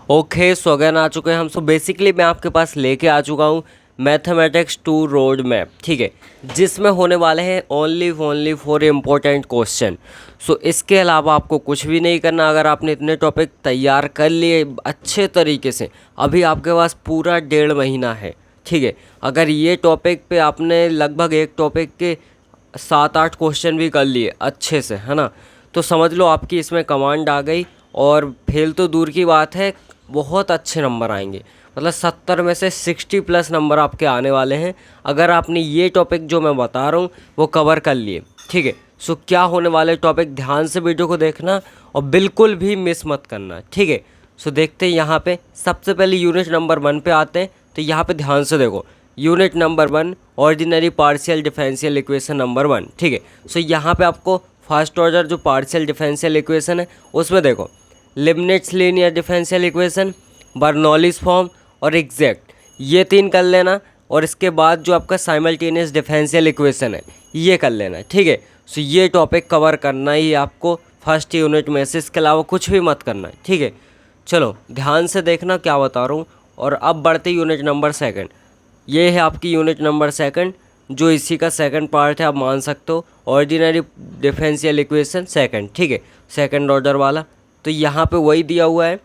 Okay so again आ चुके हैं हम। सो बेसिकली मैं आपके पास लेके आ चुका हूँ मैथमेटिक्स 2 रोड मैप, ठीक है, जिसमें होने वाले हैं ओनली फॉर इम्पोर्टेंट क्वेश्चन। सो इसके अलावा आपको कुछ भी नहीं करना। अगर आपने इतने टॉपिक तैयार कर लिए अच्छे तरीके से, अभी आपके पास पूरा 1.5 महीना है, ठीक है। अगर ये टॉपिक पे आपने लगभग एक टॉपिक के 7-8 क्वेश्चन भी कर लिए अच्छे से, है ना, तो समझ लो आपकी इसमें कमांड आ गई। और फेल तो दूर की बात है, बहुत अच्छे नंबर आएंगे। मतलब 70 में से 60 प्लस नंबर आपके आने वाले हैं अगर आपने ये टॉपिक जो मैं बता रहा हूँ वो कवर कर लिए, ठीक है। सो क्या होने वाले टॉपिक, ध्यान से वीडियो को देखना और बिल्कुल भी मिस मत करना, ठीक है। सो देखते हैं यहाँ पे सबसे पहले यूनिट नंबर 1 पे आते हैं। तो यहाँ पे ध्यान से देखो, unit number 1 ordinary partial differential equation number 1, ठीक है। सो यहाँ पे आपको फर्स्ट ऑर्डर जो पार्शियल डिफरेंशियल इक्वेशन है उसमें देखो लिबनिट्ज़ लीनियर डिफरेंशियल इक्वेशन, बर्नौलीज़ फॉर्म और एग्जैक्ट, ये 3 कर लेना। और इसके बाद जो आपका साइमल्टेनियस डिफरेंशियल इक्वेशन है ये कर लेना, ठीक है। सो ये टॉपिक कवर करना ही आपको फर्स्ट यूनिट में से, इसके अलावा कुछ भी मत करना है, ठीक है। चलो ध्यान से देखना क्या बता रहा हूँ। और अब बढ़ते यूनिट नंबर 2। ये है आपकी यूनिट नंबर 2 जो इसी का सेकंड पार्ट है, आप मान सकते हो। ऑर्डिनरी डिफरेंशियल इक्वेशन 2, ठीक है, सेकंड ऑर्डर वाला। तो यहाँ पे वही दिया हुआ है,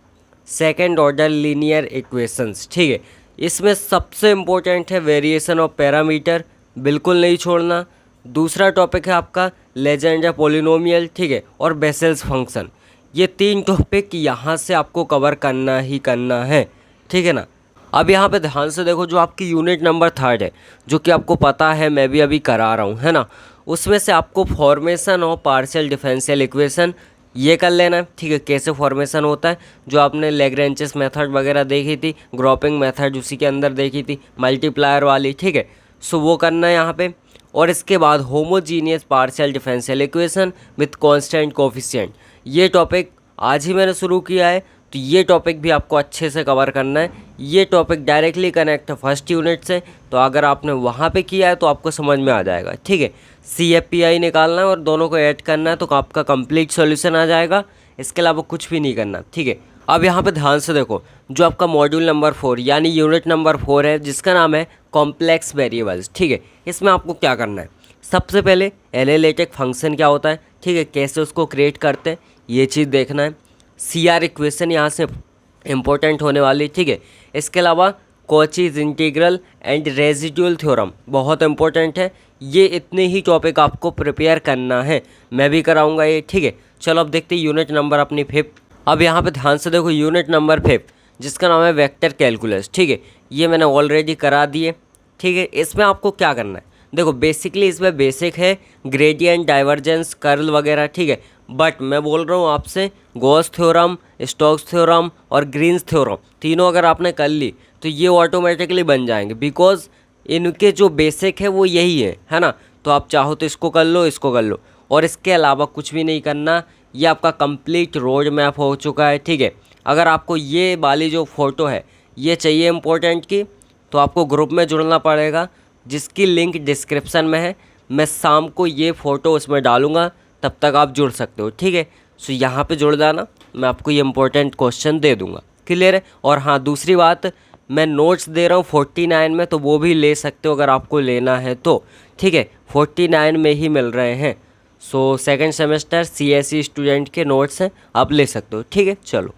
सेकंड ऑर्डर लीनियर इक्वेशंस, ठीक है। इसमें सबसे इम्पोर्टेंट है वेरिएशन ऑफ पैरामीटर, बिल्कुल नहीं छोड़ना। दूसरा टॉपिक है आपका लेजेंड या पोलिनोमियल, ठीक है, और बेसेल्स फंक्शन। ये 3 टॉपिक यहाँ से आपको कवर करना ही करना है, ठीक है ना। अब यहाँ पे ध्यान से देखो, जो आपकी यूनिट नंबर 3 है, जो कि आपको पता है मैं भी अभी करा रहा हूँ, है ना, उसमें से आपको formation of partial differential equation ये कर लेना है, ठीक है। कैसे फॉर्मेशन होता है, जो आपने लैग्रेंजेस मेथड वगैरह देखी थी, ग्रुपिंग मेथड उसी के अंदर देखी थी, मल्टीप्लायर वाली, ठीक है। सो वो करना है यहाँ पे। और इसके बाद homogeneous partial differential equation with constant coefficient, ये टॉपिक आज ही मैंने शुरू किया है, तो ये टॉपिक भी आपको अच्छे से कवर करना है। ये टॉपिक डायरेक्टली कनेक्ट है फर्स्ट यूनिट से, तो अगर आपने वहाँ पे किया है तो आपको समझ में आ जाएगा, ठीक है। CFPI निकालना है और दोनों को ऐड करना है तो आपका कंप्लीट सॉल्यूशन आ जाएगा। इसके अलावा कुछ भी नहीं करना, ठीक है। अब यहाँ पे ध्यान से देखो, जो आपका मॉड्यूल नंबर 4 यानी यूनिट नंबर 4 है, जिसका नाम है कॉम्प्लेक्स वेरिएबल्स, ठीक है। इसमें आपको क्या करना है, सबसे पहले एनालिटिक फंक्शन क्या होता है, ठीक है, कैसे उसको क्रिएट करते हैं ये चीज़ देखना है। CR इक्वेशन यहाँ से इम्पोर्टेंट होने वाली, ठीक है। इसके अलावा Cauchy's integral and residual theorem बहुत इंपॉर्टेंट है। ये इतने ही टॉपिक आपको प्रिपेयर करना है, मैं भी कराऊंगा ये, ठीक है। चलो अब देखते हैं यूनिट नंबर अपनी 5। अब यहाँ पे ध्यान से देखो, यूनिट नंबर 5 जिसका नाम है वेक्टर कैलकुलस, ठीक है, ये मैंने ऑलरेडी करा दिए, ठीक है। इसमें आपको क्या करना है, देखो बेसिकली इसमें बेसिक है ग्रेडियंट, डाइवर्जेंस, कर्ल वगैरह, ठीक है। बट मैं बोल रहा हूँ आपसे गॉस थ्योरम, स्टोक्स थ्योरम और ग्रीन्स थ्योरम, तीनों अगर आपने कर ली तो ये ऑटोमेटिकली बन जाएंगे, बिकॉज इनके जो बेसिक है वो यही है ना। तो आप चाहो तो इसको कर लो, इसको कर लो, और इसके अलावा कुछ भी नहीं करना। ये आपका कंप्लीट रोड मैप हो चुका है, ठीक है। अगर आपको ये वाली जो फ़ोटो है ये चाहिए इम्पोर्टेंट की, तो आपको ग्रुप में जुड़ना पड़ेगा, जिसकी लिंक डिस्क्रिप्शन में है। मैं शाम को ये फ़ोटो उसमें डालूँगा, तब तक आप जुड़ सकते हो, ठीक है। सो यहाँ पे जुड़ जाना, मैं आपको ये इंपॉर्टेंट क्वेश्चन दे दूँगा, क्लियर है। और हाँ, दूसरी बात, मैं नोट्स दे रहा हूँ 49 में, तो वो भी ले सकते हो अगर आपको लेना है तो, ठीक है। 49 में ही मिल रहे हैं। So second semester CSE student के नोट्स हैं, आप ले सकते हो, ठीक है। चलो।